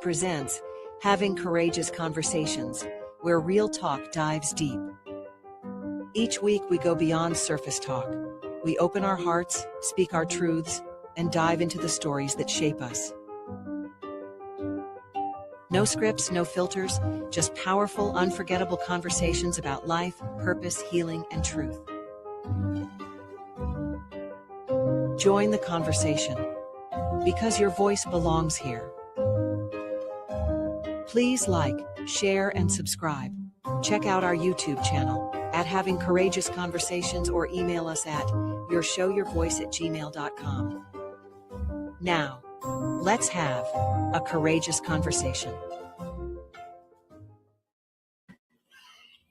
presents Having Courageous Conversations, where real talk dives deep. Each week we go beyond surface talk. We open our hearts, speak our truths, and dive into the stories that shape us. No scripts, no filters, just powerful, unforgettable conversations about life, purpose, healing, and truth. Join the conversation, because your voice belongs here. Please like, share, and subscribe. Check out our YouTube channel at Having Courageous Conversations or email us at yourshowyourvoice@gmail.com. Now, let's have a courageous conversation.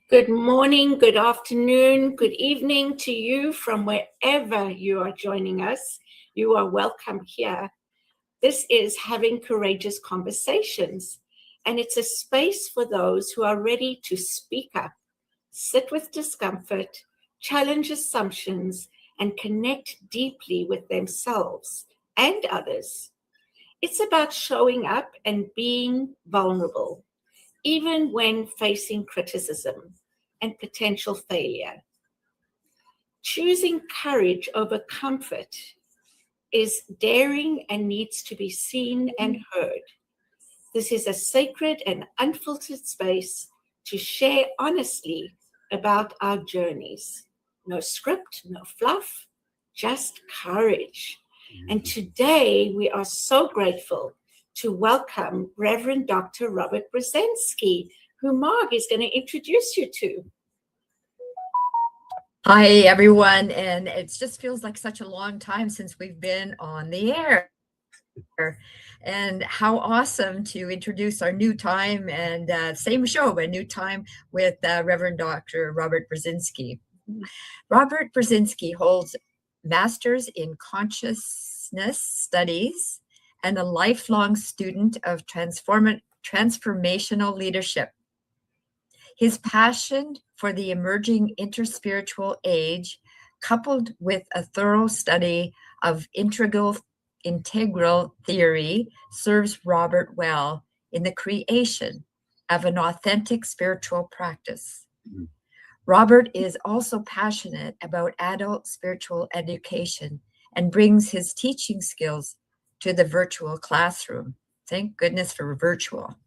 Good morning, good afternoon, good evening to you from wherever you are joining us. You are welcome here. This is Having Courageous Conversations, and it's a space for those who are ready to speak up, sit with discomfort, challenge assumptions, and connect deeply with themselves and others. It's about showing up and being vulnerable, even when facing criticism and potential failure. Choosing courage over comfort is daring and needs to be seen and heard. This is a sacred and unfiltered space to share honestly about our journeys. No script, no fluff, just courage. And today we are so grateful to welcome Reverend Dr. Robert Brzezinski, who Marg is going to introduce you to. Hi, everyone. And it just feels like such a long time since we've been on the air. And how awesome to introduce our new time and same show, but new time with Reverend Dr. Robert Brzezinski. Robert Brzezinski holds Master's in Consciousness Studies and a lifelong student of transformational leadership. His passion for the emerging interspiritual age, coupled with a thorough study of integral theory, serves Robert well in the creation of an authentic spiritual practice. Robert is also passionate about adult spiritual education and brings his teaching skills to the virtual classroom. Thank goodness for virtual.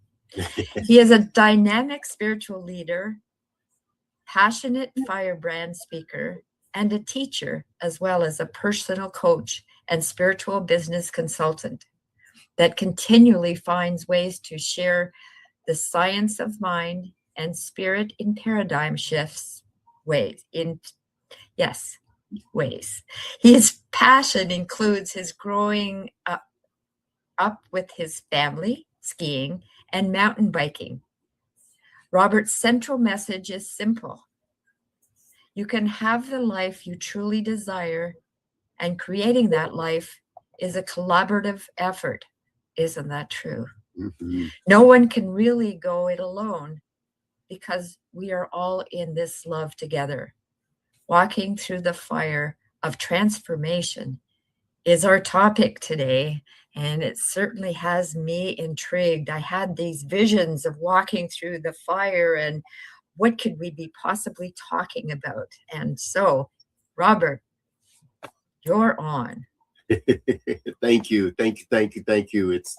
He is a dynamic spiritual leader, passionate firebrand speaker, and a teacher, as well as a personal coach and spiritual business consultant that continually finds ways to share the science of mind and spirit in paradigm shifts ways. His passion includes his growing up with his family, skiing, and mountain biking. Robert's central message is simple. You can have the life you truly desire, and creating that life is a collaborative effort. Isn't that true? Mm-hmm. No one can really go it alone because we are all in this love together. Walking through the fire of transformation is our topic today, and it certainly has me intrigued. I had these visions of walking through the fire and what could we be possibly talking about? And so, Robert, you're on. Thank you. It's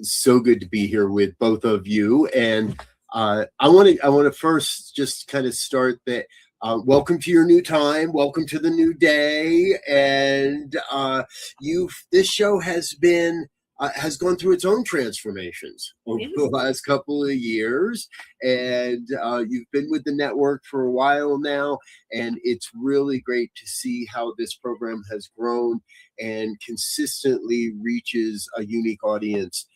so good to be here with both of you. And I want to first just kind of start that. Welcome to your new time. Welcome to the new day. And this show has gone through its own transformations over the last couple of years. And you've been with the network for a while now. And it's really great to see how this program has grown and consistently reaches a unique audience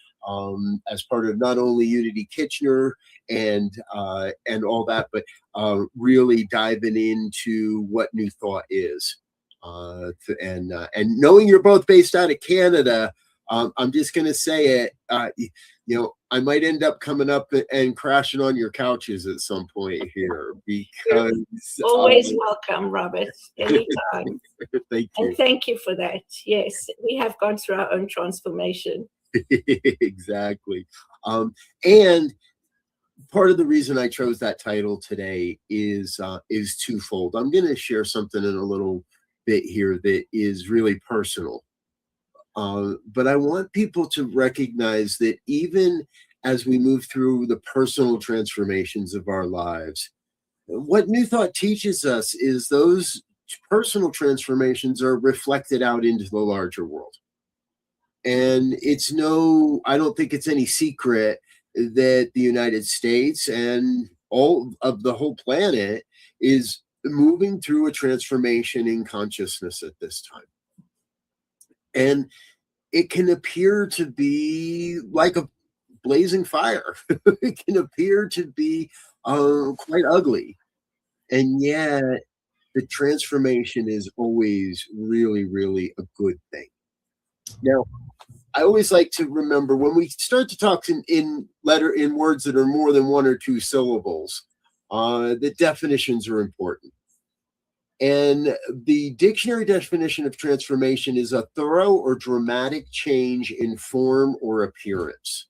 as part of not only Unity Kitchener and all that, but really diving into what New Thought is. And knowing you're both based out of Canada, I'm just going to say it, I might end up coming up and crashing on your couches at some point here because... Always welcome, Robert, anytime. Thank you. And thank you for that. Yes, we have gone through our own transformation. Exactly. And part of the reason I chose that title today is twofold. I'm going to share something in a little bit here that is really personal. But I want people to recognize that even as we move through the personal transformations of our lives, what New Thought teaches us is those personal transformations are reflected out into the larger world. And I don't think it's any secret that the United States and all of the whole planet is moving through a transformation in consciousness at this time. And it can appear to be like a blazing fire. It can appear to be quite ugly. And yet the transformation is always really, really a good thing. Now, I always like to remember when we start to talk in words that are more than one or two syllables, the definitions are important. And the dictionary definition of transformation is a thorough or dramatic change in form or appearance.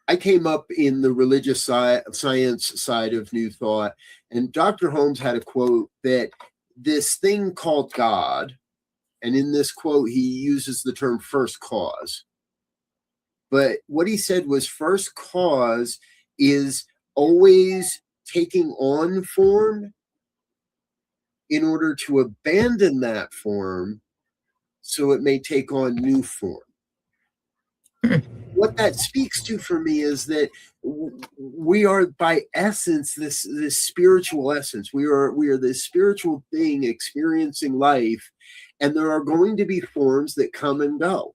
I came up in the religious science side of New Thought, and Dr. Holmes had a quote that this thing called God, and in this quote, he uses the term first cause. But what he said was first cause is always taking on form in order to abandon that form so it may take on new form. What that speaks to for me is that we are by essence this spiritual essence. We are this spiritual thing experiencing life, and there are going to be forms that come and go.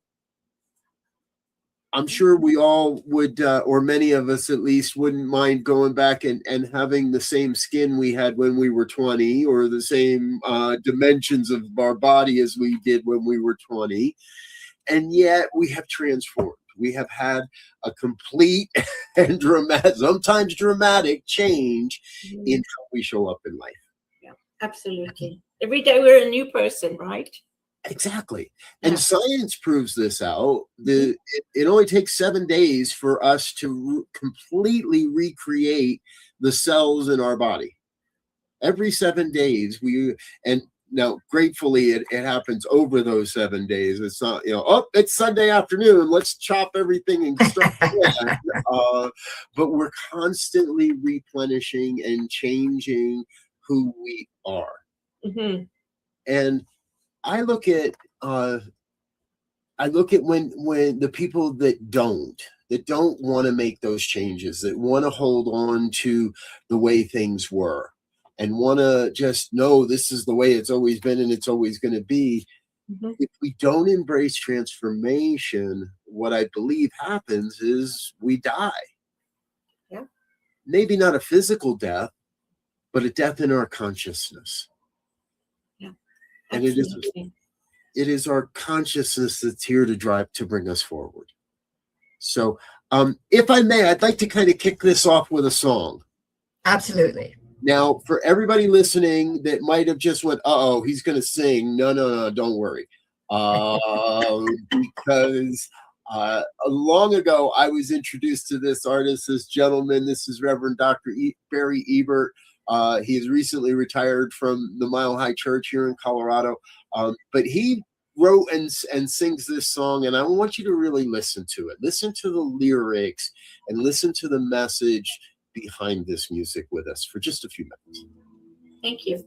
I'm sure we all would, or many of us at least, wouldn't mind going back and having the same skin we had when we were 20, or the same dimensions of our body as we did when we were 20. And yet we have transformed. We have had a complete and sometimes dramatic change in how we show up in life. Yeah, absolutely. Every day we're a new person, right? Exactly. And science proves this out. It only takes 7 days for us to completely recreate the cells in our body. Every 7 days, and now gratefully it happens over those 7 days. It's not, it's Sunday afternoon, let's chop everything and start again. But we're constantly replenishing and changing who we are. Mm-hmm. And I look at when the people that don't want to make those changes, that want to hold on to the way things were and want to just know this is the way it's always been and it's always going to be. Mm-hmm. If we don't embrace transformation, what I believe happens is we die. Yeah. Maybe not a physical death, but a death in our consciousness. And it is our consciousness that's here to bring us forward. So if I may, I'd like to kind of kick this off with a song. Absolutely. Now, for everybody listening that might have just went, uh-oh, he's going to sing. No, don't worry. Because long ago, I was introduced to this artist, this gentleman. This is Reverend Dr. Barry Ebert. He has recently retired from the Mile High Church here in Colorado. But he wrote and sings this song, and I want you to really listen to it. Listen to the lyrics and listen to the message behind this music with us for just a few minutes. Thank you.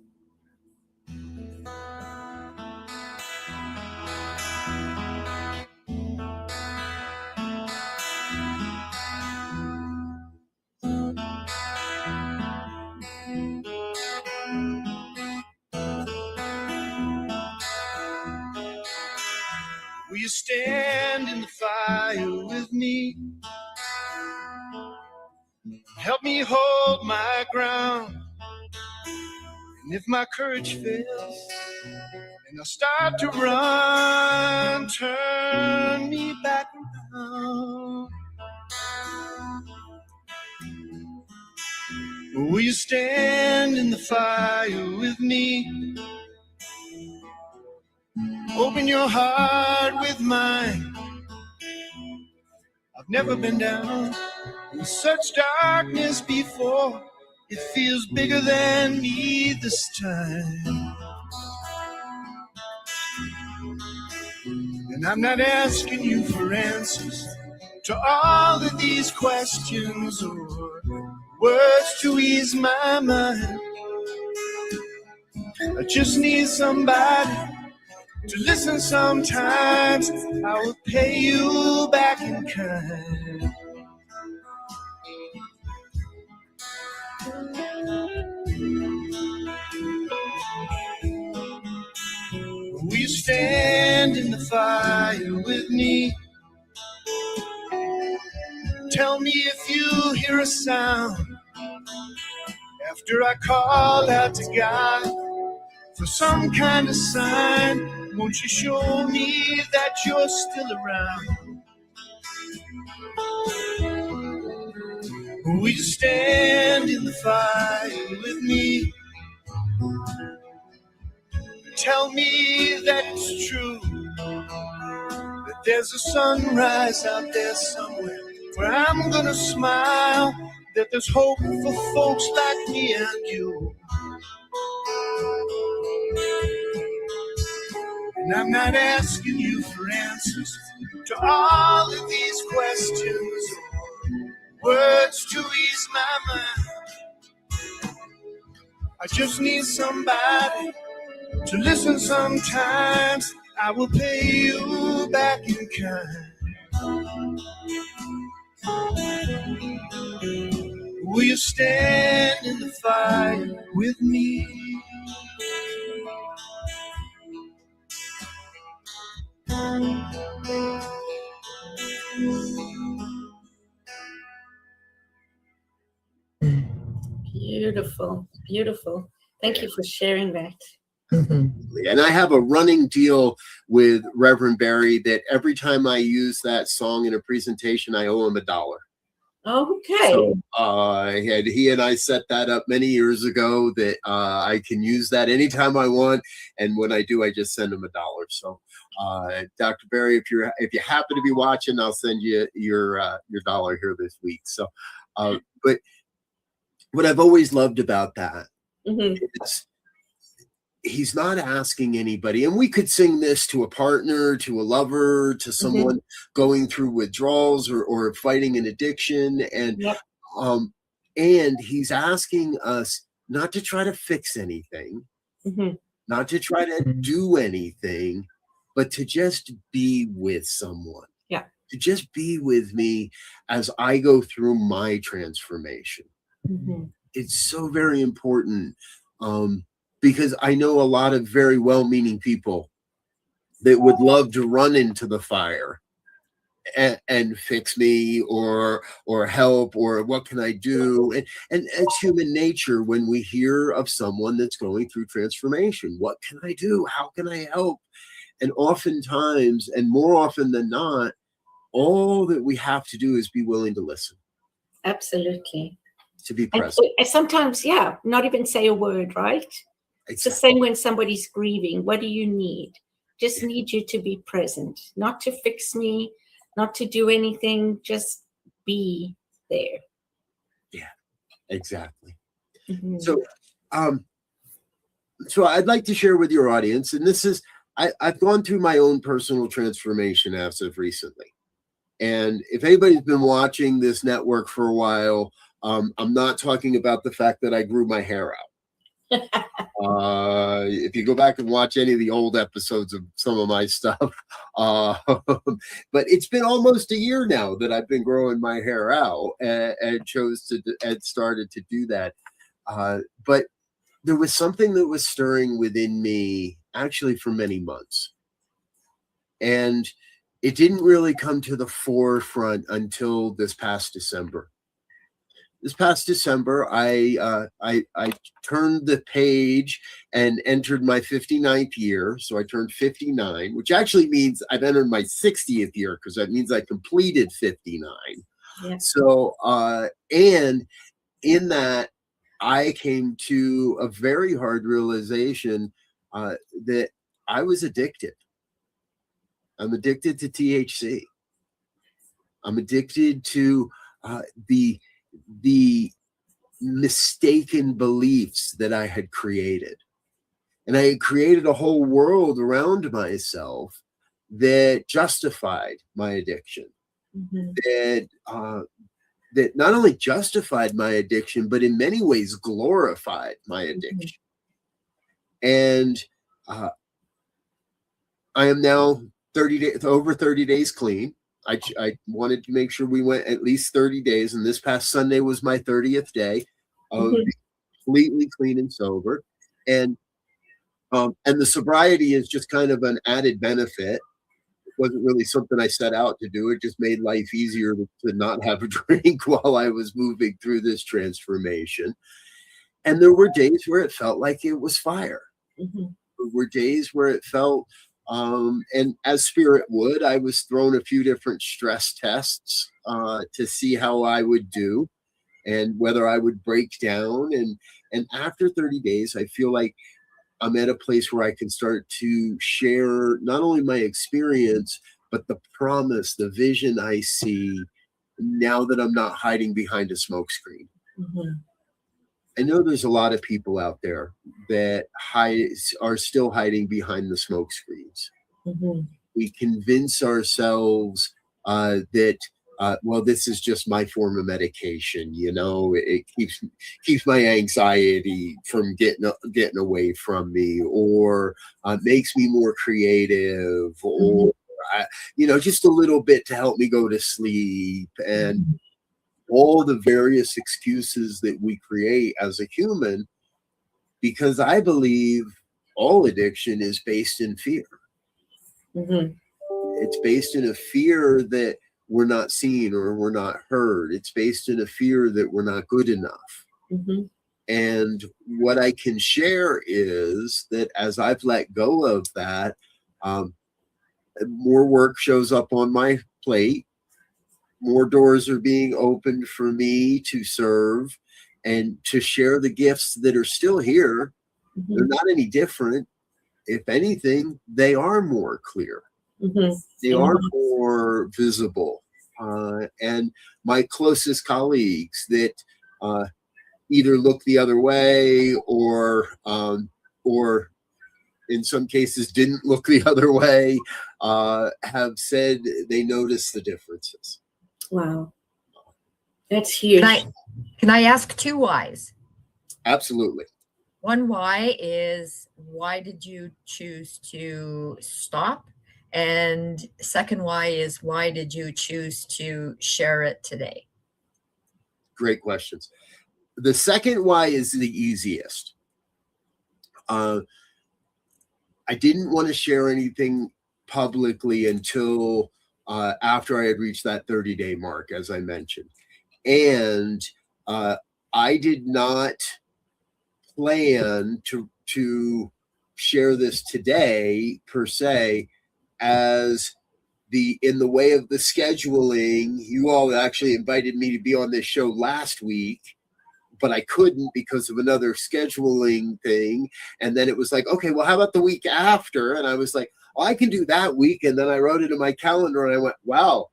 Will you stand in the fire with me? Help me hold my ground. And if my courage fails and I start to run, turn me back around. Will you stand in the fire with me? Open your heart with mine. I've never been down in such darkness before. It feels bigger than me this time. And I'm not asking you for answers to all of these questions or words to ease my mind. I just need somebody to listen sometimes. I will pay you back in kind. Will you stand in the fire with me? Tell me if you hear a sound after I call out to God for some kind of sign. Won't you show me that you're still around? Will you stand in the fire with me? Tell me that it's true, that there's a sunrise out there somewhere where I'm gonna smile, that there's hope for folks like me and you. And I'm not asking you for answers to all of these questions, words to ease my mind. I just need somebody to listen sometimes. I will pay you back in kind. Will you stand in the fire with me? Beautiful, beautiful. Thank you for sharing that. And I have a running deal with Reverend Barry that every time I use that song in a presentation, I owe him $1. Okay. So he and I set that up many years ago that I can use that anytime I want, and when I do, I just send him $1. So, Dr. Barry, if you happen to be watching, I'll send you your $1 here this week. So, but what I've always loved about that is he's not asking anybody, and we could sing this to a partner, to a lover, to someone going through withdrawals or fighting an addiction, and he's asking us not to try to fix anything, not to try to do anything, but to just be with someone. Yeah. To just be with me as I go through my transformation. It's so very important. Because I know a lot of very well-meaning people that would love to run into the fire and fix me or help, or what can I do? And it's human nature when we hear of someone that's going through transformation. What can I do? How can I help? And oftentimes, and more often than not, all that we have to do is be willing to listen. Absolutely. To be present. And sometimes, not even say a word, right? It's the same when somebody's grieving. What do you need? Just need you to be present, not to fix me, not to do anything, just be there. Yeah, exactly. So I'd like to share with your audience, and this is, I've gone through my own personal transformation as of recently. And if anybody's been watching this network for a while, I'm not talking about the fact that I grew my hair out. If you go back and watch any of the old episodes of some of my stuff, but it's been almost a year now that I've been growing my hair out and started to do that. But there was something that was stirring within me actually for many months, and it didn't really come to the forefront until this past December. This past December, I turned the page and entered my 59th year. So I turned 59, which actually means I've entered my 60th year, because that means I completed 59. Yeah. So, and in that, I came to a very hard realization that I was addicted. I'm addicted to THC. I'm addicted to the mistaken beliefs that I had created. And I had created a whole world around myself that justified my addiction, that not only justified my addiction, but in many ways glorified my addiction. And I am now over 30 days clean. I wanted to make sure we went at least 30 days, and this past Sunday was my 30th day of being completely clean and sober. And the sobriety is just kind of an added benefit. It wasn't really something I set out to do. It just made life easier to not have a drink while I was moving through this transformation. And there were days where it felt like it was fire. There were days where it felt, and as spirit would, I was thrown a few different stress tests to see how I would do and whether I would break down. And after 30 days, I feel like I'm at a place where I can start to share not only my experience, but the promise, the vision I see now that I'm not hiding behind a smokescreen. I know there's a lot of people out there that are still hiding behind the smoke screens. We convince ourselves that, well, this is just my form of medication. You know, it keeps my anxiety from getting away from me, or makes me more creative, or just a little bit to help me go to sleep, and all the various excuses that we create as a human, because I believe all addiction is based in fear. It's based in a fear that we're not seen or we're not heard. It's based in a fear that we're not good enough. And what I can share is that as I've let go of that, more work shows up on my plate. More doors are being opened for me to serve and to share the gifts that are still here. They're not any different. If anything, they are more clear. They are more visible. And my closest colleagues that either look the other way or in some cases didn't look the other way, have said they notice the differences. Wow. That's huge. Can I ask two whys? Absolutely. One why is, why did you choose to stop? And second why is, why did you choose to share it today? Great questions. The second why is the easiest. I didn't want to share anything publicly until after I had reached that 30-day mark, as I mentioned. And I did not plan to share this today, per se, as in the way of the scheduling. You all actually invited me to be on this show last week, but I couldn't because of another scheduling thing. And then it was like, okay, well, how about the week after? And I was like, oh, I can do that week. And then I wrote it in my calendar and I went, wow,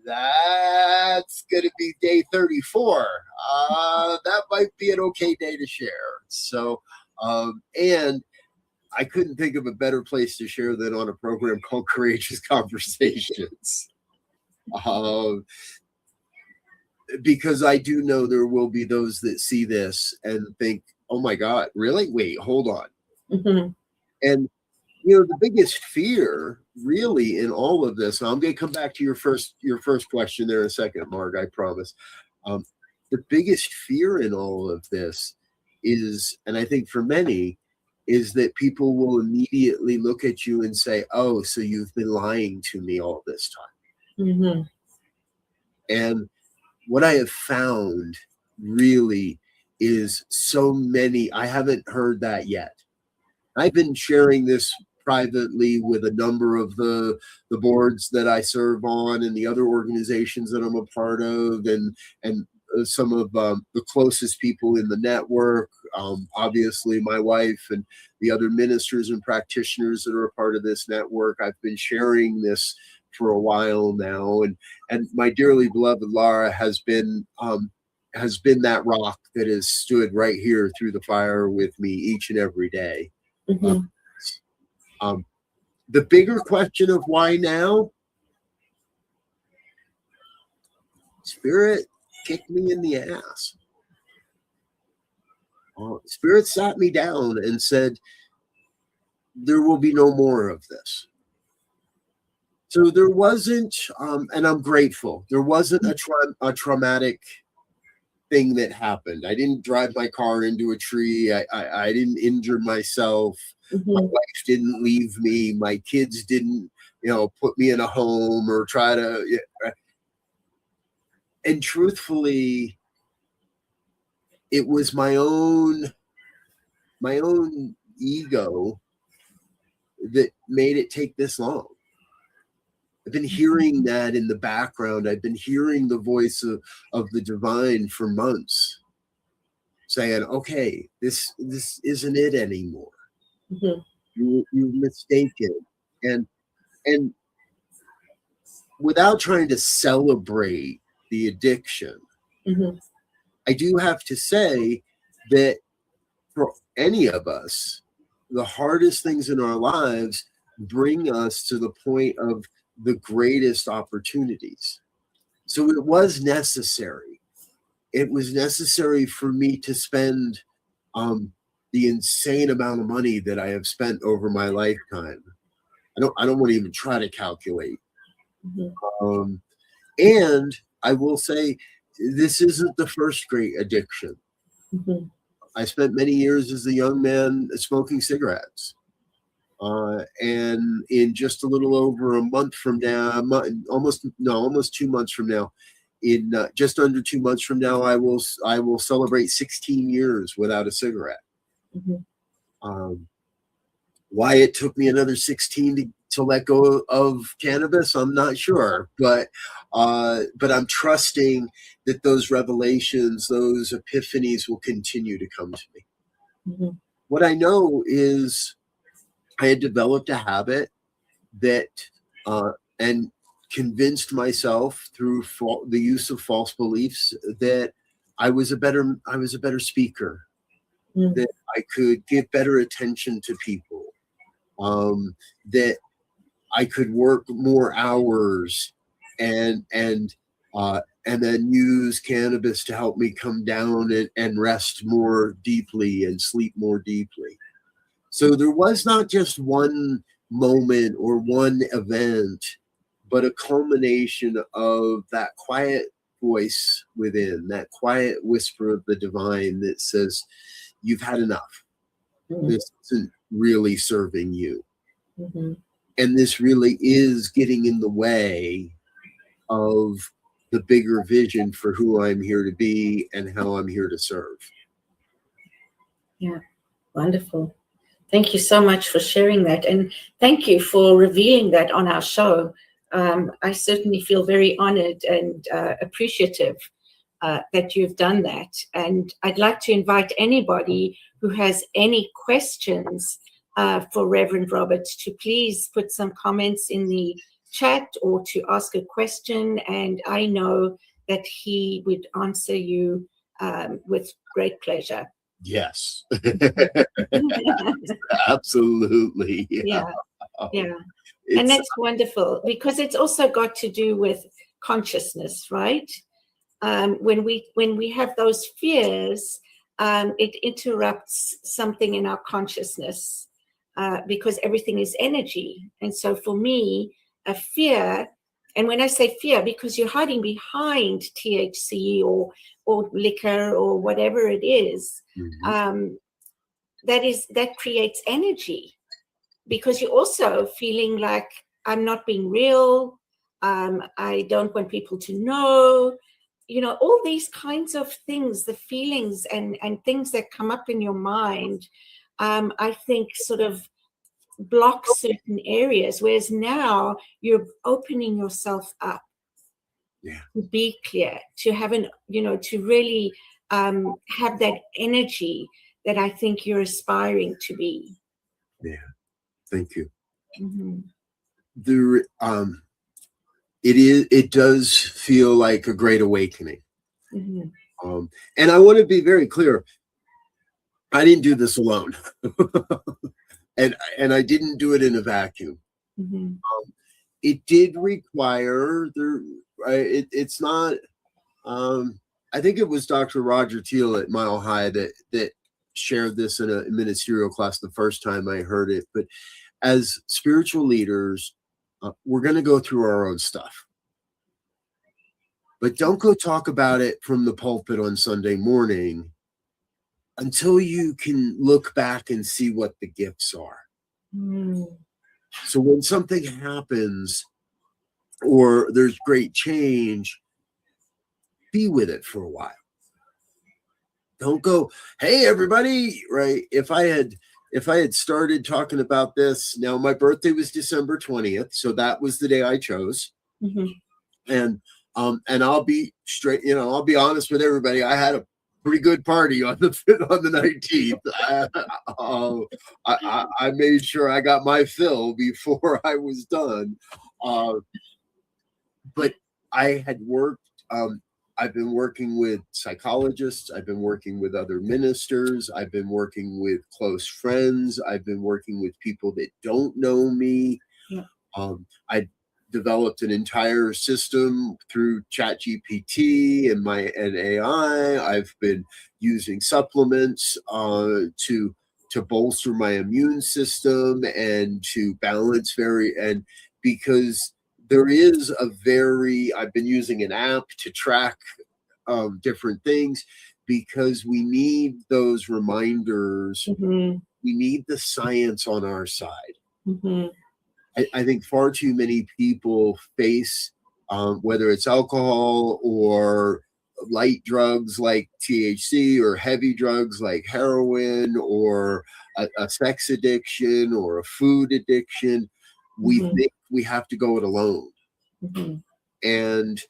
that's going to be day 34. That might be an okay day to share. So, and I couldn't think of a better place to share than on a program called Courageous Conversations. Because I do know there will be those that see this and think, oh my God, really? Wait, hold on. And, the biggest fear really in all of this, and I'm going to come back to your first question there in a second, Marg, I promise. The biggest fear in all of this is, and I think for many, is that people will immediately look at you and say, oh, so you've been lying to me all this time. And what I have found really is so many, I haven't heard that yet. I've been sharing this privately with a number of the boards that I serve on and the other organizations that I'm a part of, and some of the closest people in the network, obviously my wife and the other ministers and practitioners that are a part of this network. I've been sharing this for a while now, and my dearly beloved Laura has been that rock that has stood right here through the fire with me each and every day. The bigger question of why now? Spirit kicked me in the ass. Spirit sat me down and said, there will be no more of this. So there wasn't, and I'm grateful, there wasn't a traumatic thing that happened. I didn't drive my car into a tree. I didn't injure myself. My wife didn't leave me. My kids didn't, put me in a home or try to. And truthfully, it was my own ego that made it take this long. I've been hearing that in the background. I've been hearing the voice of the divine for months saying, okay, this isn't it anymore. You're mistaken. And without trying to celebrate the addiction, I do have to say that for any of us, the hardest things in our lives bring us to the point of the greatest opportunities. So it was necessary. It was necessary for me to spend the insane amount of money that I have spent over my lifetime. I don't want to even try to calculate. And I will say, this isn't the first great addiction. I spent many years as a young man smoking cigarettes. And in just a little over a month from now, almost 2 months from now, in just under 2 months from now, I will celebrate 16 years without a cigarette. Why it took me another 16 to let go of cannabis, I'm not sure, but I'm trusting that those revelations, those epiphanies will continue to come to me. What I know is I had developed a habit that and convinced myself through the use of false beliefs that I was a better speaker, that I could give better attention to people, that I could work more hours and then use cannabis to help me come down and rest more deeply and sleep more deeply. So there was not just one moment or one event, but a culmination of that quiet voice within, that quiet whisper of the divine that says, you've had enough. This isn't really serving you. And this really is getting in the way of the bigger vision for who I'm here to be and how I'm here to serve. Yeah, wonderful. Thank you so much for sharing that. And thank you for revealing that on our show. I certainly feel very honored and appreciative that you've done that. And I'd like to invite anybody who has any questions for Reverend Roberts to please put some comments in the chat or to ask a question. And I know that he would answer you with great pleasure. Yes. Absolutely. Yeah. And that's wonderful because it's also got to do with consciousness, right? When we have those fears, it interrupts something in our consciousness because everything is energy. And so for me, a fear, and when I say fear, because you're hiding behind THC or liquor or whatever it is, that creates energy because you're also feeling like I'm not being real. I don't want people to know, all these kinds of things, the feelings and things that come up in your mind, I think sort of block certain areas, whereas now you're opening yourself up Yeah. to be clear, to have to really have that energy that I think you're aspiring to be. Yeah. Thank you. Mm-hmm. It does feel like a great awakening. Mm-hmm. And I want to be very clear. I didn't do this alone. and I didn't do it in a vacuum. Mm-hmm. It did require it's not I think it was Dr. Roger Teal at Mile High that shared this in a ministerial class the first time I heard it. But as spiritual leaders, we're going to go through our own stuff. But don't go talk about it from the pulpit on Sunday morning until you can look back and see what the gifts are. Mm. So when something happens or there's great change, be with it for a while. Don't go, hey, everybody, right? If I had started talking about this, now my birthday was December 20th, so that was the day I chose. Mm-hmm. And I'll be straight, I'll be honest with everybody. I had a pretty good party on the 19th. I made sure I got my fill before I was done. But I had worked. I've been working with psychologists. I've been working with other ministers. I've been working with close friends. I've been working with people that don't know me. Yeah. I developed an entire system through ChatGPT and AI. I've been using supplements to bolster my immune system and to balance because there is I've been using an app to track different things because we need those reminders. Mm-hmm. We need the science on our side. Mm-hmm. I think far too many people face, whether it's alcohol or light drugs like THC or heavy drugs like heroin or a sex addiction or a food addiction. We think we have to go it alone. Mm-hmm. And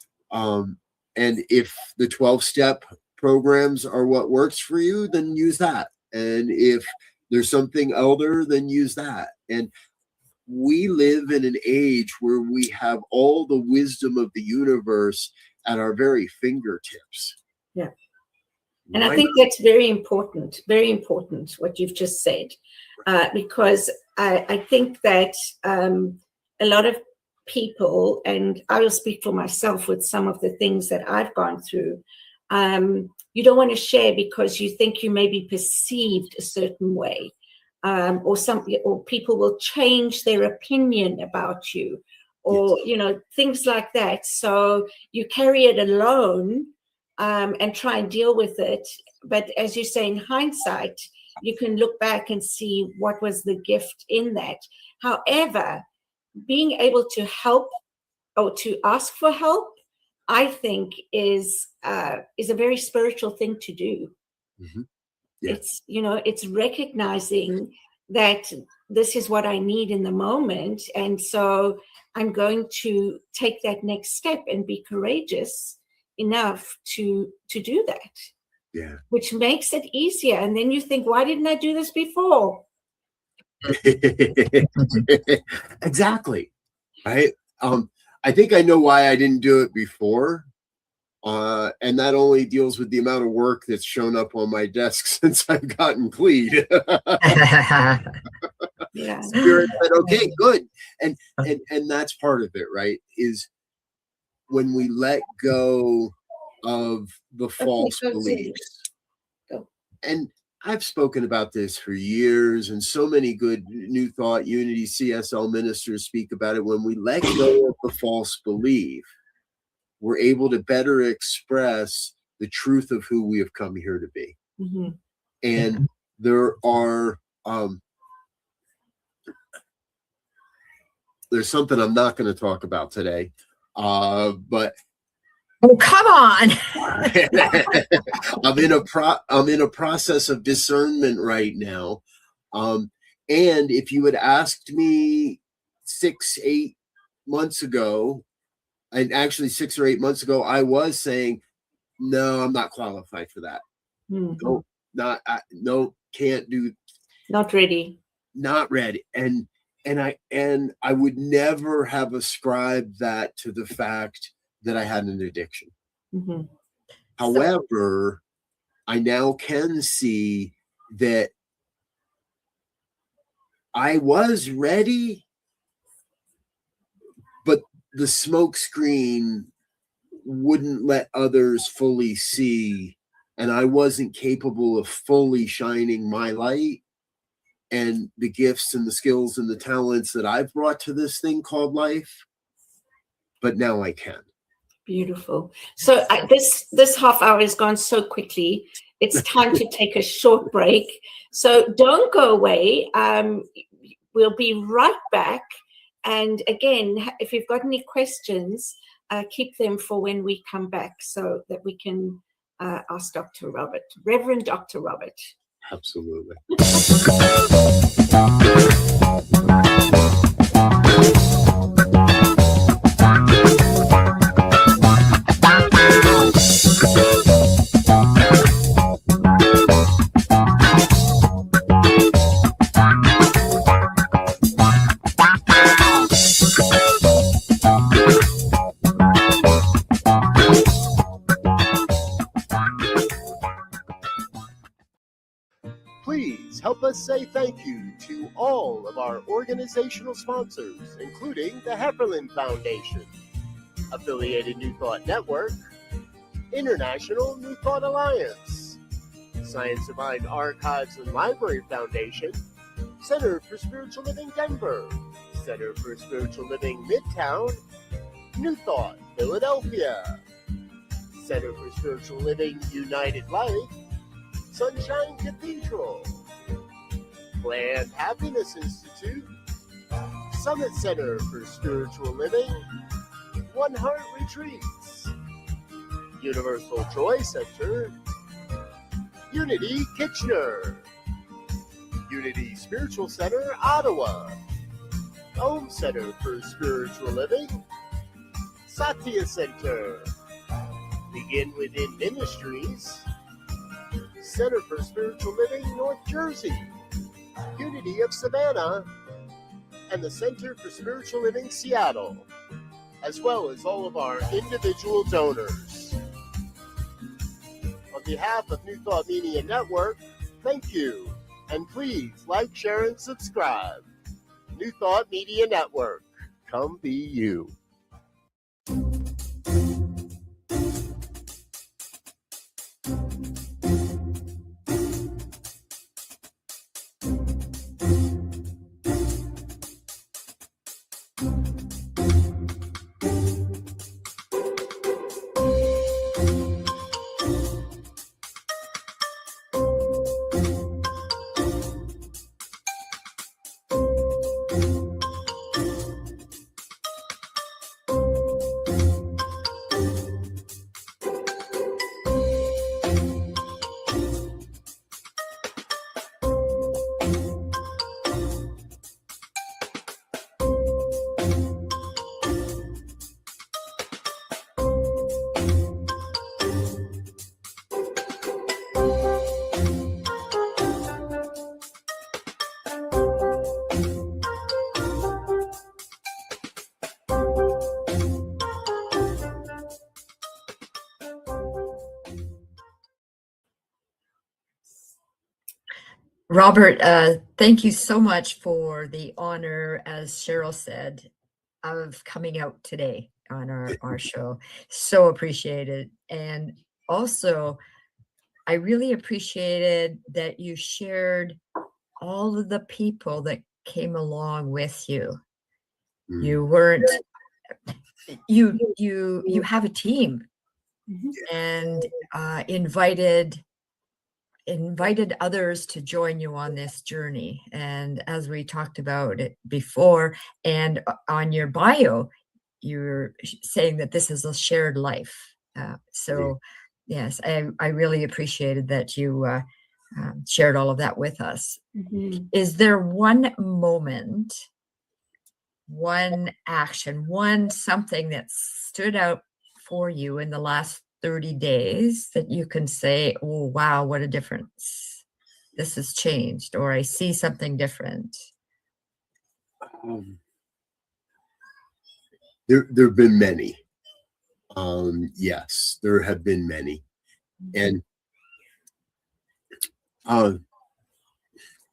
if the 12-step programs are what works for you, then use that. And if there's something other, then use that. And we live in an age where we have all the wisdom of the universe at our very fingertips. Yeah. And I think that's very important what you've just said, because I think that a lot of people, and I will speak for myself with some of the things that I've gone through, you don't want to share because you think you may be perceived a certain way. Or people will change their opinion about you, or Yes. Things like that. So you carry it alone and try and deal with it. But as you say, in hindsight, you can look back and see what was the gift in that. However, being able to help or to ask for help, I think is a very spiritual thing to do. Mm-hmm. Yeah. It's recognizing that this is what I need in the moment. And so I'm going to take that next step and be courageous enough to do that. Yeah. Which makes it easier. And then you think, why didn't I do this before? Exactly. Right. I think I know why I didn't do it before. And that only deals with the amount of work that's shown up on my desk since I've gotten clean. Yeah. Spirit said, okay, good. And that's part of it, right? Is when we let go of the false beliefs. And I've spoken about this for years, and so many good New Thought, Unity, CSL ministers speak about it. When we let go of the false belief, we're able to better express the truth of who we have come here to be. Mm-hmm. And there are there's something I'm not going to talk about today, but oh, come on. I'm in a process of discernment right now. And if you had asked me 6-8 months ago, and actually 6 or 8 months ago, I was saying, no, I'm not qualified for that. No, no, can't do. Not ready. Not ready. And I would never have ascribed that to the fact that I had an addiction. However, I now can see that I was ready, but the smoke screen wouldn't let others fully see, and I wasn't capable of fully shining my light and the gifts and the skills and the talents that I've brought to this thing called life. But now I can. Beautiful. So this half hour has gone so quickly. It's time to take a short break. So don't go away. We'll be right back. And again, if you've got any questions, keep them for when we come back so that we can ask Dr. Robert, Reverend Dr. Robert. Absolutely. Please help us say thank you to all of our organizational sponsors, including the Hefferland Foundation, Affiliated New Thought Network, International New Thought Alliance, Science of Mind Archives and Library Foundation, Center for Spiritual Living Denver, Center for Spiritual Living Midtown, New Thought Philadelphia, Center for Spiritual Living United Life, Sunshine Cathedral, Planned Happiness Institute, Summit Center for Spiritual Living, One Heart Retreats, Universal Joy Center, Unity Kitchener, Unity Spiritual Center Ottawa, Home Center for Spiritual Living, Satya Center, Begin Within Ministries, Center for Spiritual Living North Jersey, Unity of Savannah, and the Center for Spiritual Living Seattle, as well as all of our individual donors. On behalf of New Thought Media Network, thank you, and please like, share, and subscribe. New Thought Media Network, come be you. Robert, thank you so much for the honor, as Cheryl said, of coming out today on our show. So appreciated. And also, I really appreciated that you shared all of the people that came along with you. You weren't, you have a team and invited others to join you on this journey. And as we talked about it before, and on your bio, you're saying that this is a shared life. So yes, I really appreciated that you shared all of that with us. Is there one moment one action, one something that stood out for you in the last 30 days that you can say, oh, wow, what a difference. This has changed, or I see something different. There have been many. Yes, there have been many. And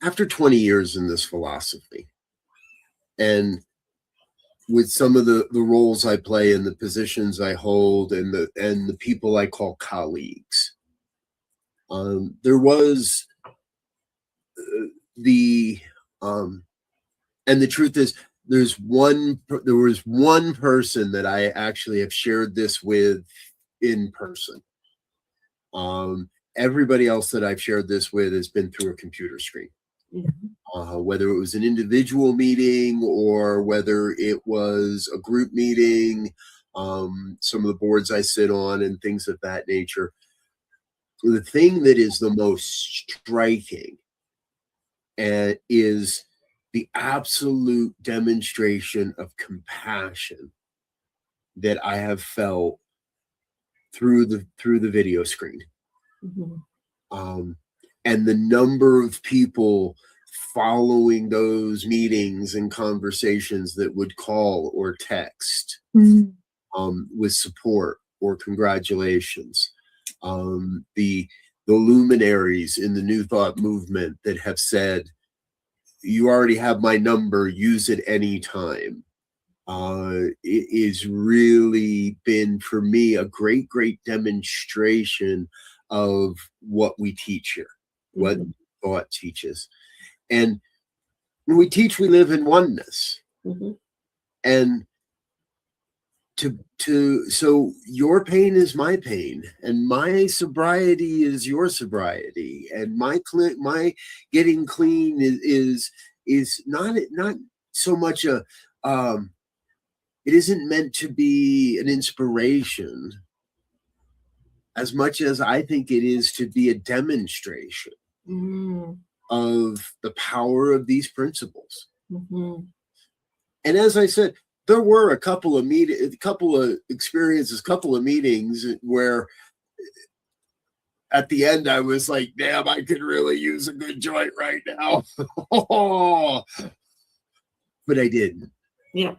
after 20 years in this philosophy, and with some of the roles I play and the positions I hold and the people I call colleagues, there was and the truth is, there was one person that I actually have shared this with in person. Everybody else that I've shared this with has been through a computer screen. Whether it was an individual meeting or whether it was a group meeting, some of the boards I sit on and things of that nature. The thing that is the most striking is the absolute demonstration of compassion that I have felt through the video screen. And the number of people following those meetings and conversations that would call or text with support or congratulations. The luminaries in the New Thought movement that have said, you already have my number, use it anytime. It has really been, for me, a great demonstration of what we teach here, what thought teaches. And when we teach, we live in oneness. And so your pain is my pain, and my sobriety is your sobriety, and my getting clean is not so much a it isn't meant to be an inspiration as much as I think it is to be a demonstration of the power of these principles. And as I said, there were a couple of experiences, couple of meetings where at the end I was like, damn, I could really use a good joint right now. But I didn't. Yeah.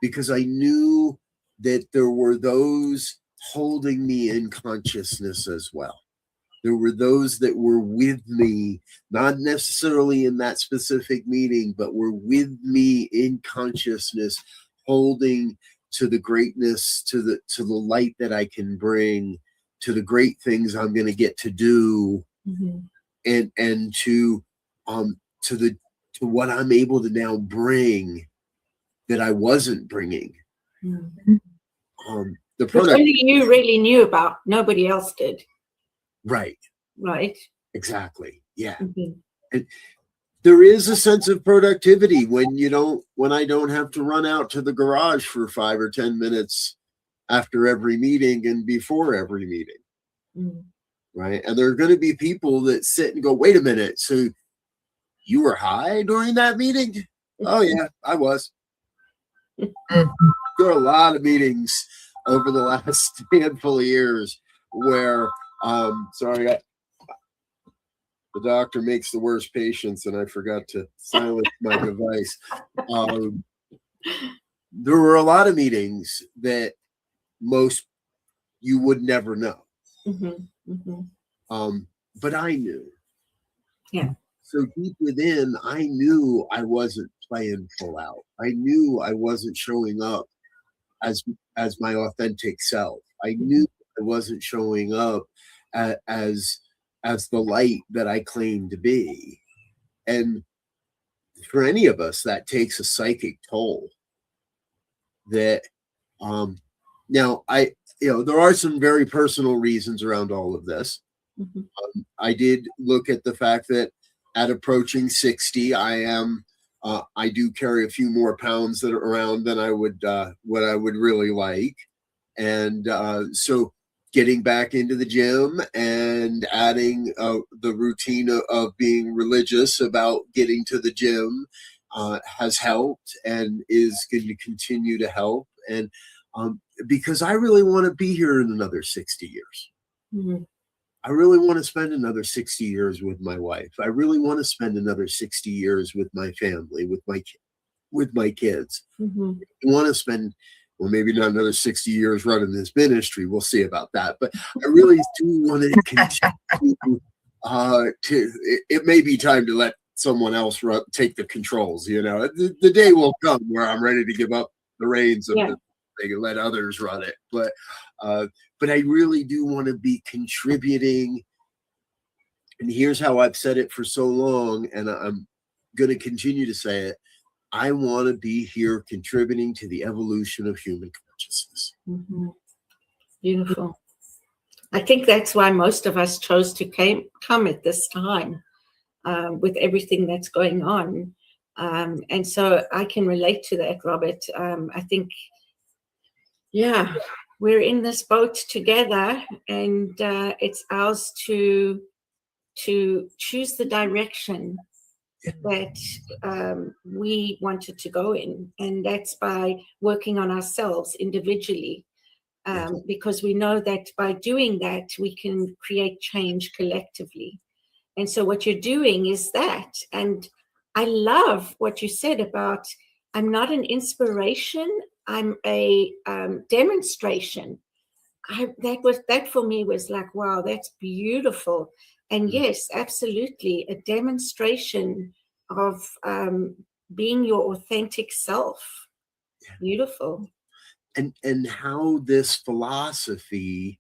Because I knew that there were those holding me in consciousness as well. There were those that were with me, not necessarily in that specific meeting, but were with me in consciousness, holding to the greatness, to the light that I can bring, to the great things I'm going to get to do, and to what I'm able to now bring that I wasn't bringing. The product only you really knew about, nobody else did. Right. Exactly. Yeah. And there is a sense of productivity when I don't have to run out to the garage for 5 or 10 minutes after every meeting and before every meeting. Right. And there are going to be people that sit and go, wait a minute. So you were high during that meeting? Oh yeah, I was. There are a lot of meetings over the last handful of years where the doctor makes the worst patients and I forgot to silence my device. There were a lot of meetings that most you would never know. But I knew. Yeah. So deep within, I knew I wasn't playing full out. I knew I wasn't showing up as my authentic self. I knew I wasn't showing up as the light that I claim to be. And for any of us, that takes a psychic toll. That now there are some very personal reasons around all of this. I did look at the fact that at approaching 60, I do carry a few more pounds that are around than I would what I would really like. And so getting back into the gym and adding the routine of being religious about getting to the gym has helped and is going to continue to help. And because I really want to be here in another 60 years. Mm-hmm. I really want to spend another 60 years with my wife. I really want to spend another 60 years with my family, with my kids. Mm-hmm. I want to spend, well, maybe not another 60 years running this ministry. We'll see about that. But I really do want to continue it may be time to let someone else take the controls. The day will come where I'm ready to give up the reins of the thing and let others run it. But I really do want to be contributing. And here's how I've said it for so long, and I'm going to continue to say it. I want to be here contributing to the evolution of human consciousness. Mm-hmm. Beautiful. I think that's why most of us chose to come at this time with everything that's going on. And so I can relate to that, Robert. I think, we're in this boat together, and it's ours to choose the direction that we wanted to go in. And that's by working on ourselves individually. Because we know that by doing that, we can create change collectively. And so what you're doing is that. And I love what you said about, I'm not an inspiration, I'm a demonstration. That for me was like, wow, that's beautiful. And yes, absolutely, a demonstration of being your authentic self. Beautiful. And how this philosophy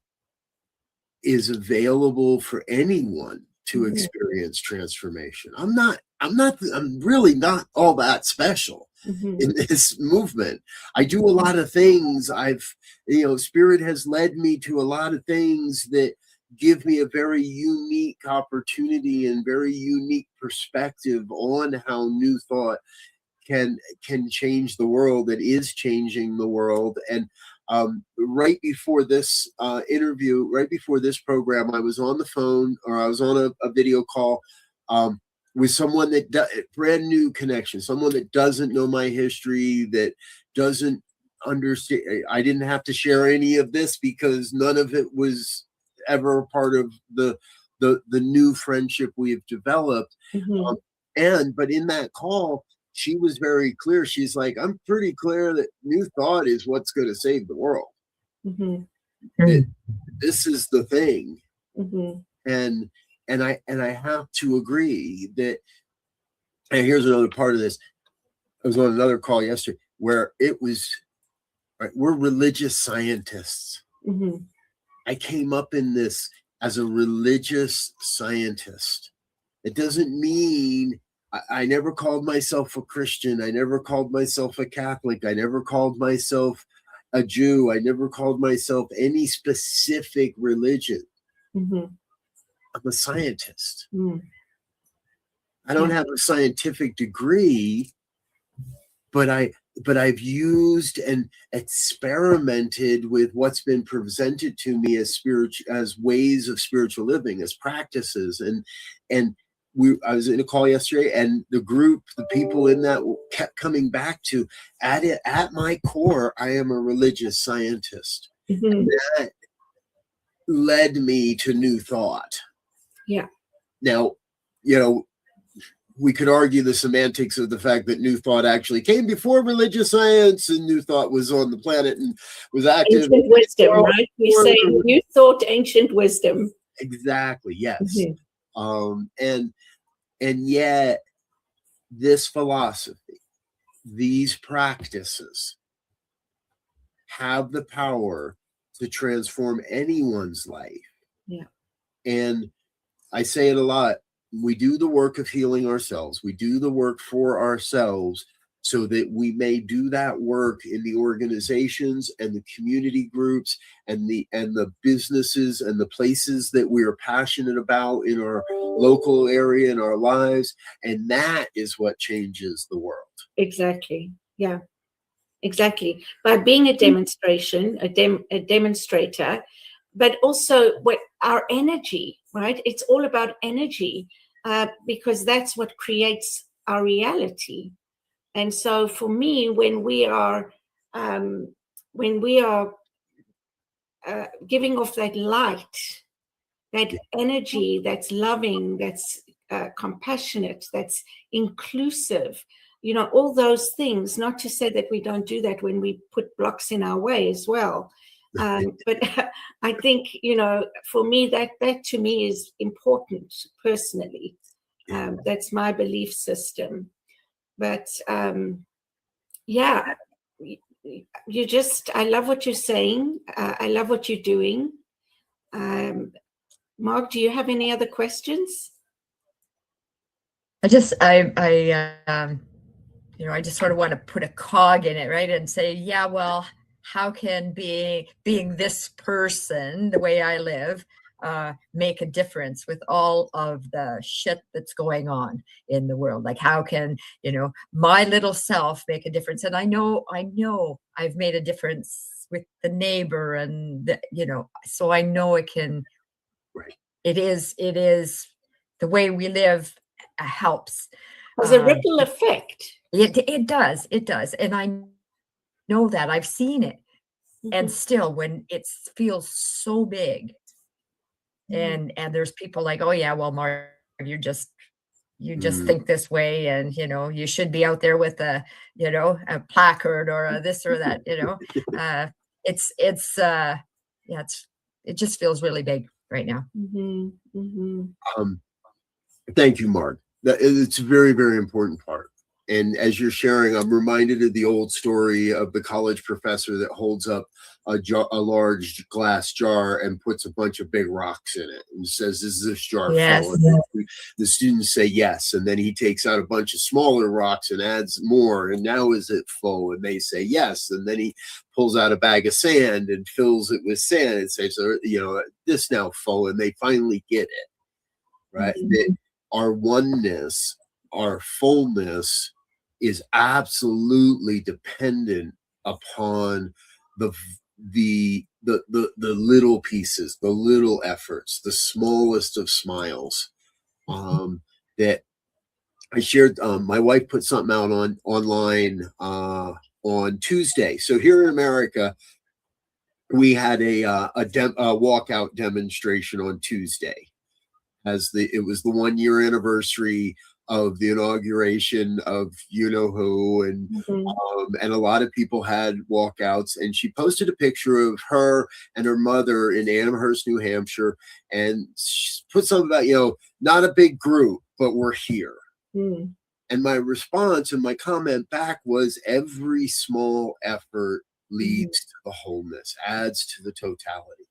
is available for anyone to experience transformation. I'm really not all that special in this movement. I do a lot of things. Spirit has led me to a lot of things that give me a very unique opportunity and very unique perspective on how new thought can change the world, that is changing the world. And right before this interview, right before this program, I was on the phone, or I was on a video call with someone that brand new connection, someone that doesn't know my history, that doesn't understand. I didn't have to share any of this because none of it was ever a part of the new friendship we have developed. But in that call, she was very clear. She's like, I'm pretty clear that new thought is what's going to save the world. This is the thing. And I have to agree that, and here's another part of this. I was on another call yesterday where it was, right, we're religious scientists. I came up in this as a religious scientist. It doesn't mean I never called myself a Christian. I never called myself a Catholic. I never called myself a Jew. I never called myself any specific religion. I'm a scientist. I don't have a scientific degree, but I've used and experimented with what's been presented to me as ways of spiritual living, as practices, and I was in a call yesterday, and the people in that kept coming back to, at my core, I am a religious scientist. And that led me to new thought. Now, we could argue the semantics of the fact that new thought actually came before religious science, and new thought was on the planet and was active. Ancient wisdom, right? You say new thought, ancient wisdom. Exactly. Yes. And yet this philosophy, these practices have the power to transform anyone's life. And I say it a lot. We do the work of healing ourselves. We do the work for ourselves so that we may do that work in the organizations and the community groups and the businesses and the places that we are passionate about in our local area, in our lives. And that is what changes the world. Exactly. Yeah, exactly. By being a demonstration, a demonstrator, but also what our energy, right? It's all about energy, because that's what creates our reality. And so for me, when we are giving off that light, that energy that's loving, that's compassionate, that's inclusive, all those things, not to say that we don't do that when we put blocks in our way as well. But I think, for me, that to me is important personally. That's my belief system. But yeah, I love what you're saying. I love what you're doing. Mark, do you have any other questions? I just sort of want to put a cog in it, right? And say, yeah, well, how can being this person, the way I live, make a difference with all of the shit that's going on in the world? Like, how can, my little self make a difference? And I know I've made a difference with the neighbor and so I know it can, right. It is the way we live helps. There's a ripple effect. It does. And I know that I've seen it. Mm-hmm. And still, when it feels so big, mm-hmm. and there's people like, oh yeah, well, Mark, you just think this way, and you should be out there with a placard or a this or that. It just feels really big right now. Mm-hmm. Mm-hmm. Thank you, Mark. It's a very, very important part. And as you're sharing, I'm reminded of the old story of the college professor that holds up a large glass jar and puts a bunch of big rocks in it and says, "Is this jar full?" And the students say yes. And then he takes out a bunch of smaller rocks and adds more. And now is it full? And they say yes. And then he pulls out a bag of sand and fills it with sand and says, this now full. And they finally get it, right? Mm-hmm. That our oneness, our fullness is absolutely dependent upon the little pieces, the little efforts, the smallest of smiles. That I shared. My wife put something out online on Tuesday. So here in America, we had a walkout demonstration on Tuesday. It was the 1 year anniversary of the inauguration of who, and mm-hmm. And a lot of people had walkouts, and she posted a picture of her and her mother in Amherst, New Hampshire, and she put something about not a big group, but we're here. Mm. And my response and my comment back was, every small effort leads to the wholeness, adds to the totality.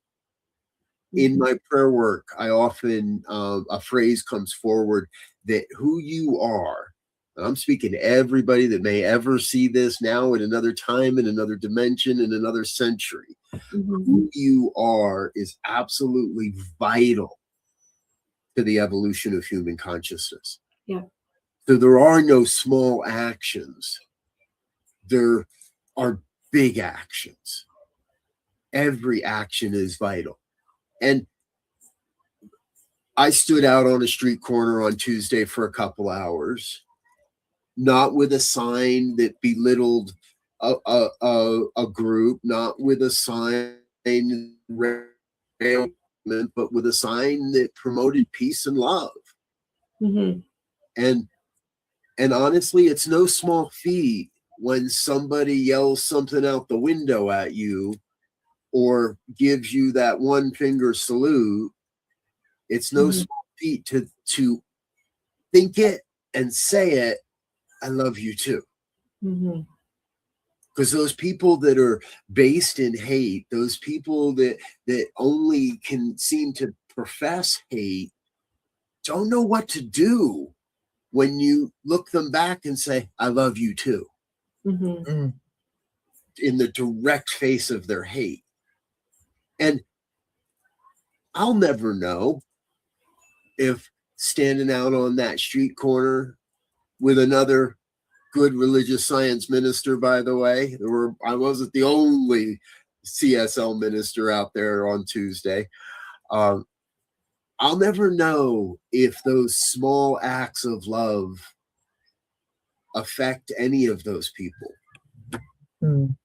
In my prayer work, I often, a phrase comes forward that who you are, and I'm speaking to everybody that may ever see this now at another time, in another dimension, in another century. Mm-hmm. Who you are is absolutely vital to the evolution of human consciousness. Yeah. So there are no small actions. There are big actions. Every action is vital. And I stood out on a street corner on Tuesday for a couple hours, not with a sign that belittled a group, not with a sign, but with a sign that promoted peace and love. Mm-hmm. And honestly, it's no small feat when somebody yells something out the window at you or gives you that one finger salute. It's no small feat to think it and say it, I love you too. Mm-hmm. Because those people that are based in hate, those people that only can seem to profess hate, don't know what to do when you look them back and say, I love you too. Mm-hmm. In the direct face of their hate. And I'll never know if standing out on that street corner with another good religious science minister, by the way, I wasn't the only CSL minister out there on Tuesday. I'll never know if those small acts of love affect any of those people. Mm.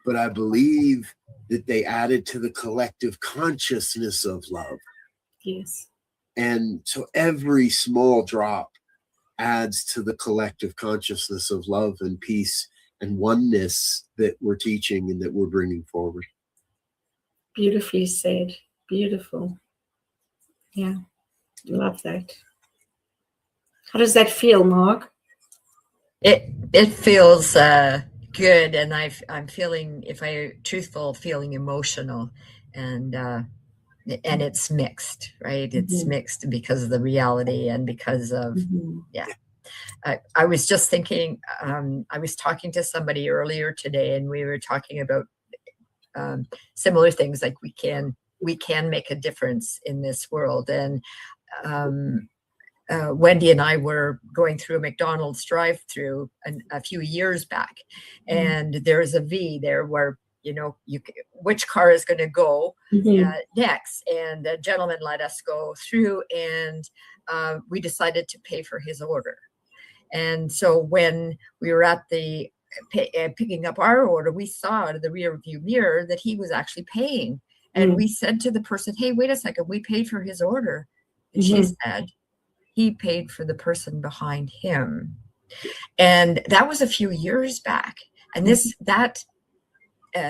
But I believe that they added to the collective consciousness of love. Yes. And so every small drop adds to the collective consciousness of love and peace and oneness that we're teaching and that we're bringing forward. Beautifully said. Beautiful. Yeah. Love that. How does that feel, Mark? It feels good, and I'm feeling, if I'm truthful, feeling emotional, and it's mixed, right? It's mixed because of the reality and because of I was just thinking, I was talking to somebody earlier today, and we were talking about similar things, like we can make a difference in this world. And Wendy and I were going through a McDonald's drive-through a few years back, and there's a V there where, you know, which car is going to go next. And the gentleman let us go through, and we decided to pay for his order. And so when we were at the picking up our order, we saw out of the rear view mirror that he was actually paying. And we said to the person, "Hey, wait a second, we paid for his order." And she said, "He paid for the person behind him." And that was a few years back. And that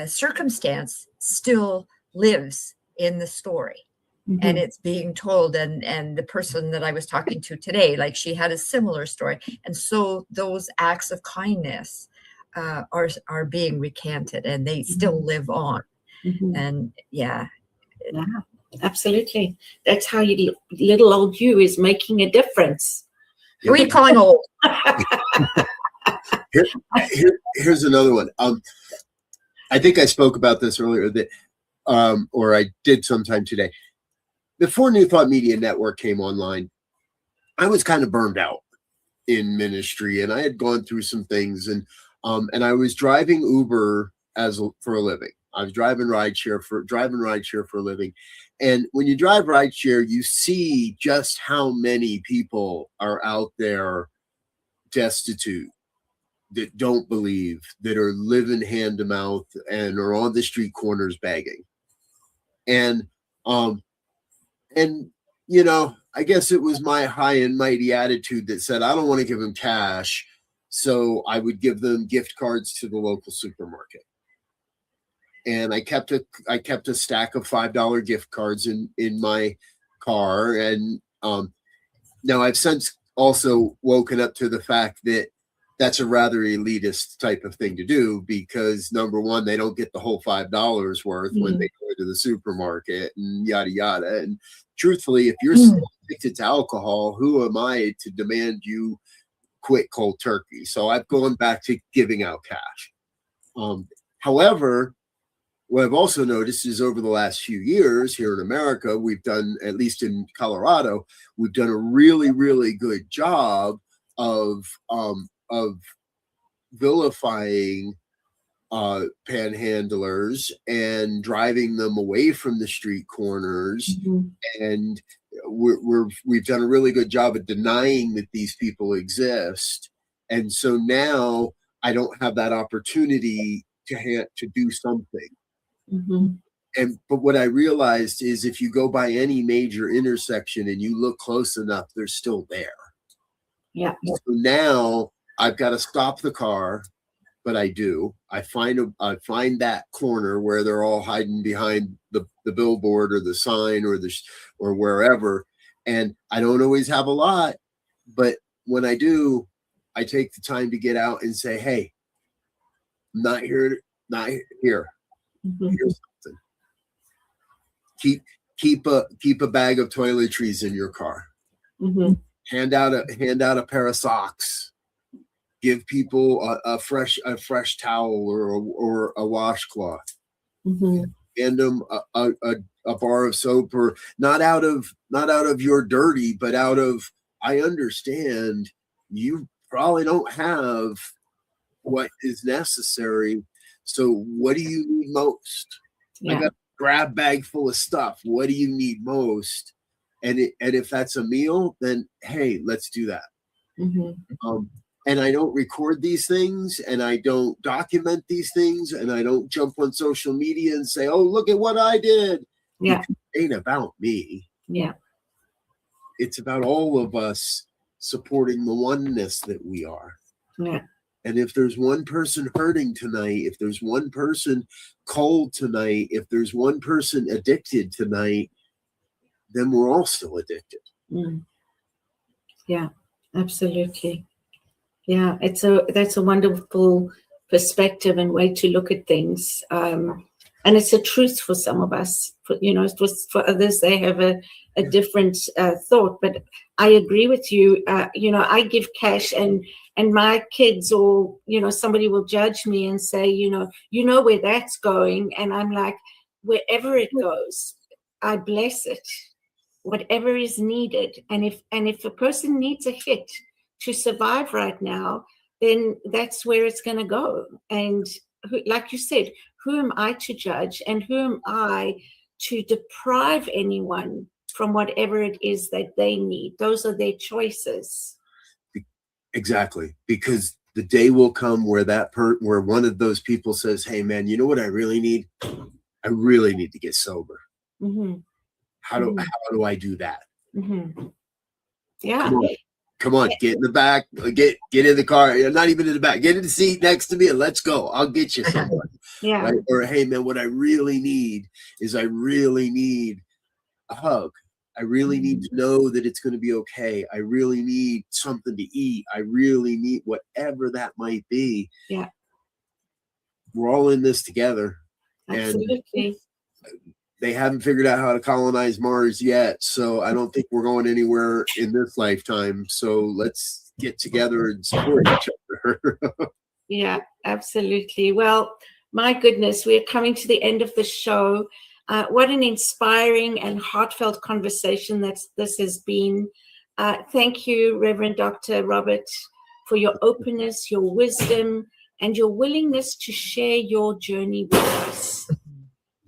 circumstance still lives in the story. And it's being told, and the person that I was talking to today, like, she had a similar story. And so those acts of kindness are being recanted, and they still live on. And yeah, absolutely. That's how little old you is making a difference. Who are you calling old? Here's another one. I think I spoke about this earlier, that or I did sometime today. Before New Thought Media Network came online, I was kind of burned out in ministry, and I had gone through some things, and I was driving Uber for a living. I was driving rideshare for a living. And when you drive rideshare, you see just how many people are out there destitute, that don't believe, that are living hand to mouth and are on the street corners begging. And you know, I guess it was my high and mighty attitude that said, I don't want to give them cash, so I would give them gift cards to the local supermarket. And I kept a stack of $5 gift cards in my car. And now I've since also woken up to the fact that that's a rather elitist type of thing to do, because number one, they don't get the whole $5 worth when they go to the supermarket, and yada yada. And truthfully, if you're still addicted to alcohol, who am I to demand you quit cold turkey? So I've gone back to giving out cash. However, what I've also noticed is over the last few years here in America, we've done, at least in Colorado, we've done a really, really good job of vilifying panhandlers and driving them away from the street corners. And we've done a really good job of denying that these people exist. And so now I don't have that opportunity to do something. But what I realized is, if you go by any major intersection and you look close enough, they're still there. Yeah. So now I've got to stop the car, but I do. I find that corner where they're all hiding behind the billboard or the sign or wherever. And I don't always have a lot, but when I do, I take the time to get out and say, "Hey, I'm not here. Here's something. Keep a bag of toiletries in your car. Hand out a pair of socks. Give people a fresh towel or a washcloth. Hand them a bar of soap, or not out of your dirty, but out of, I understand you probably don't have what is necessary. So what do you need most? I got a grab bag full of stuff. What do you need most? And if that's a meal, then hey, let's do that. and I don't record these things, and I don't document these things, and I don't jump on social media and say, oh, look at what I did. Yeah. It ain't about me. Yeah. It's about all of us supporting the oneness that we are. Yeah. And if there's one person hurting tonight, if there's one person cold tonight, if there's one person addicted tonight, then we're all still addicted. Yeah, absolutely. Yeah, that's a wonderful perspective and way to look at things. And it's a truth for some of us. For others, they have a different thought. But I agree with you. I give cash, and my kids, or somebody will judge me and say, where that's going, and I'm like, wherever it goes, I bless it, whatever is needed. And if a person needs a hit to survive right now, then that's where it's going to go. And like you said, who am I to judge, and who am I to deprive anyone from whatever it is that they need? Those are their choices. Exactly, because the day will come where where one of those people says, hey man, you know what I really need? I really need to get sober. Mm-hmm. How do I do that? Mm-hmm. Yeah. Come on, get in the back, get in the car. You're not even in the back. Get in the seat next to me and let's go. I'll get you somewhere. Yeah. Right? Or hey man, what I really need is I really need a hug. I really need to know that it's going to be okay. I really need something to eat. I really need whatever that might be. Yeah. We're all in this together. Absolutely. And they haven't figured out how to colonize Mars yet. So I don't think we're going anywhere in this lifetime. So let's get together and support each other. Yeah, absolutely. Well, my goodness, we're coming to the end of the show. What an inspiring and heartfelt conversation this has been. Thank you, Reverend Dr. Robert, for your openness, your wisdom, and your willingness to share your journey with us.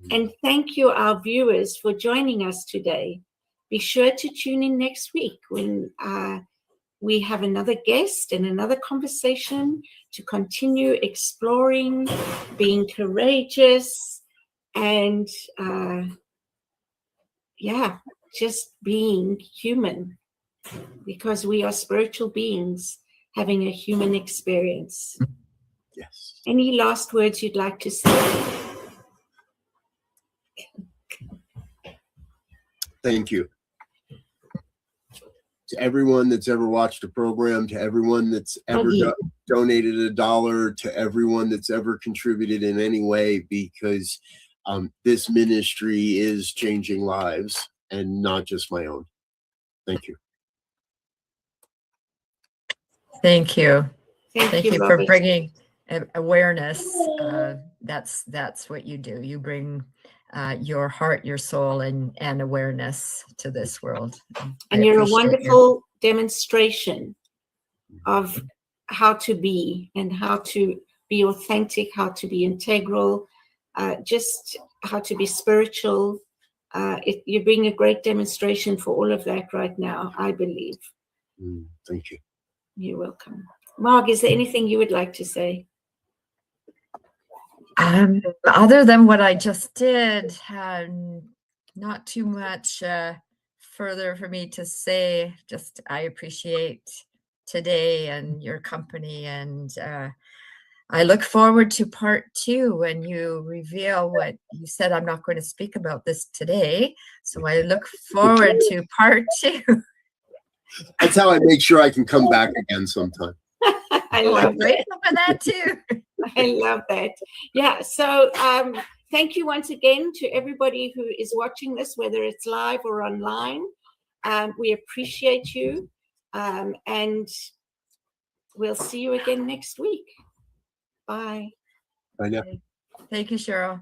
And thank you, our viewers, for joining us today. Be sure to tune in next week when we have another guest and another conversation to continue exploring, being courageous, and just being human, because we are spiritual beings having a human experience. Yes. Any last words you'd like to say? Thank you. To everyone that's ever watched a program, to everyone that's ever donated $1, to everyone that's ever contributed in any way, because this ministry is changing lives and not just my own. Thank you. Thank you. Thank you, for Robert. bringing awareness. That's what you do. You bring your heart, your soul, and awareness to this world. And you're a wonderful demonstration of how to be, and how to be authentic, how to be integral, just how to be spiritual. You're being a great demonstration for all of that right now, I believe. Thank you. You're welcome. Marg, is there anything you would like to say? Other than what I just did, not too much further for me to say. Just I appreciate today and your company, and I look forward to part 2 when you reveal what you said. I'm not going to speak about this today, so I look forward to part 2. That's how I make sure I can come back again sometime. I love I'm grateful for that too. I love that. Yeah. So thank you once again to everybody who is watching this, whether it's live or online. We appreciate you. And we'll see you again next week. Bye. Bye now. Thank you, Cheryl.